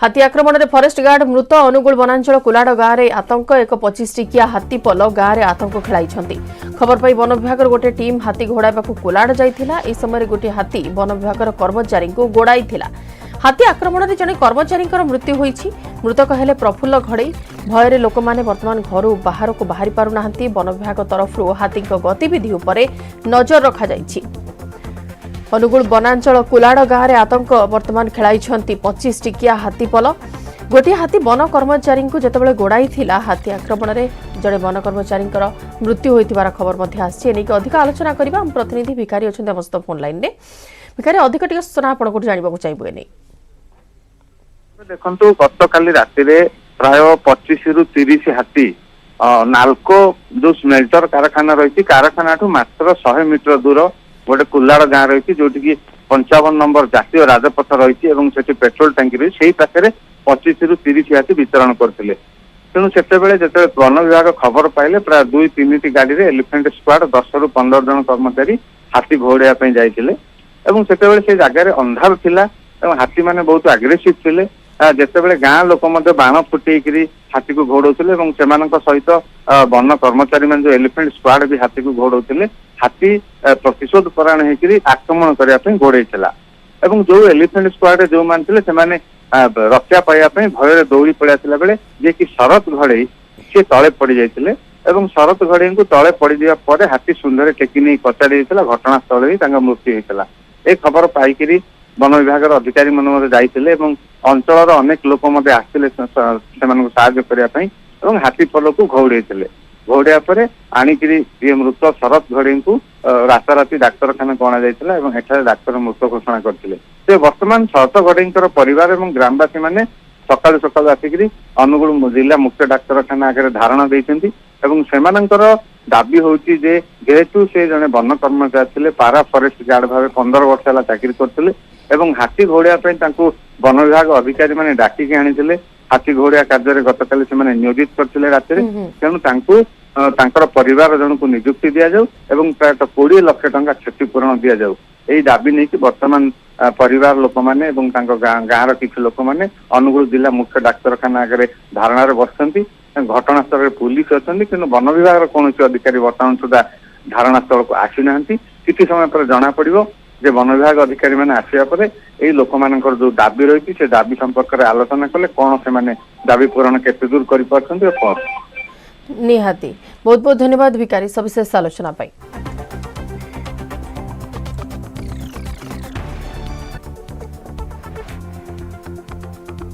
हाथी आक्रमण में फरेस्ट गार्ड मृत अनुगुल वनांचल कुलाड़ गाँव में आतंक एक 25 टिकिया हाथी पल गाँव में आतंक खेलाई खबर पाई वन विभाग गोटे टीम हाथी घोड़ाइबा कुलाड़ जाइथिला। एहि समय गोटे हाथी वन विभाग कर्मचारी को गोड़ाई हाथी आक्रमण में जड़े कर्मचारी मृत्यु होईछि। मृतक हेले प्रफुल्ल घड़ई। भୟରେ ଲୋକମାନେ ବର୍ତ୍ତମାନ ଘରୁ ବାହାରକୁ ବାହାରି ପାରୁନାହାନ୍ତି। वन विभाग तरफରୁ ହାତୀଙ୍କ ଗତିବିଧି ଉପରେ ନଜର ରଖାଯାଇଛି। अनुगुल वनांचल कुलाड़ गाँव में आतंक वर्तमान खेलाई 25 टिकिया हाथी पल। गोटे हाथी वन कर्मचारी को जितेबाला गोड़ाई हाथी आक्रमण में जड़े वन कर्मचारी मृत्यु होइतिबार खबर आसी अधिक आलोचना करबा। हम प्रतिनिधि भिखारी अच्छा समस्त फोन लाइन में भिखारी अधिक टिके सूचना आपको जानवा चाहिए नहीं। देखो गत काली राति प्राय 25 रु 30 हाथी नाल्को जो स्मेल्टर कारखाना रही कारखाना मात्र 100 मीटर दूर गोटे कुलाड़ गाँव रही जो 55 नंबर जातीय राजपथ रही पेट्रोल टांकी रही से पाखे 25 रु 30 हाथी वितरण करते। तेणु से जो वन विभाग खबर पाइले प्राय 2-3 गाड़ी में एलिफेंट स्क्वाड 10 रु 15 जन कर्मचारी हाथी घोड़ाइया जाइए। से जगार अंधार थिला हाथी मैंने बहुत आग्रेसिव थे। जितेबाला गाँ लोक बाण फुटेकरी हाथी को घोड़ौले सहित वन कर्मचारी जो एलिफेंट स्क्वाड भी हाथी को घोड़ौले। हाथी प्रतिशोध परायण होकर आक्रमण करने घोड़े जो एलिफेंट स्क्वाड जो मानते रक्षा पाइबापी भय दौड़ी पड़ा बेले जे कि शरत घड़ई सी तले पड़ जाते शरत घड़ई को तले पड़ा पर हाथी सुंदर टेकी नहीं कचाड़ी घटनास्थल भी मृत्यु होता। ए खबर पाइक वन विभाग अधिकारी मैंने जाते अंचल अनेक लोक आसते करने हाथी पल को घौड़े घौड़िया पर आणिक मृत शरत घड़ी को राताराति डाक्तरखाना गणा जाता डाक्तर मृत घोषणा करते। वर्तमान शरत घड़ी परिवार और ग्रामवासी मैंने सकालू सकालू आसिक अनुगुल जिला मुख्य डाक्तरखाना आगे धारणा देते। दाबी हूँ जेहेतु से जड़े वन कर्मचारी थे पारा फरेस्ट गार्ड भाव 15 वर्ष है चाकरी करते हाथी घोड़ाइया वन विभाग अधिकारी मैंने डाकिकी आनी हाथी घोड़िया कार्य गत काली से नियोजित करते राति। तेणु परिवार जन को नियुक्ति दि जाऊ प्राय 20 लाख टंका क्षतिपूरण दि जाऊ यही दाबी नहीं कि वर्तमान परिवार लोक मैंने गाँव किसी लोक मैंने अनुगुल जिला मुख्य डाक्तरखाना आगे धारणा बसती। घटनास्थल पुलिस अच्छा कि वन विभाग कौन अधिकारी वर्तमान सुधा धारणास्थल को आसी ना किसी समय पर जना पड़ो जे वन विभाग अधिकारी मैंने आसिया पर यही लोक मान जो दाबी रही से दाबी संपर्क में आलोचना कले कौन से दाबी पूरण केते दूर कर निहाती बहुत बहुत धन्यवाद भिखारी सविशेष आलोचना पाई।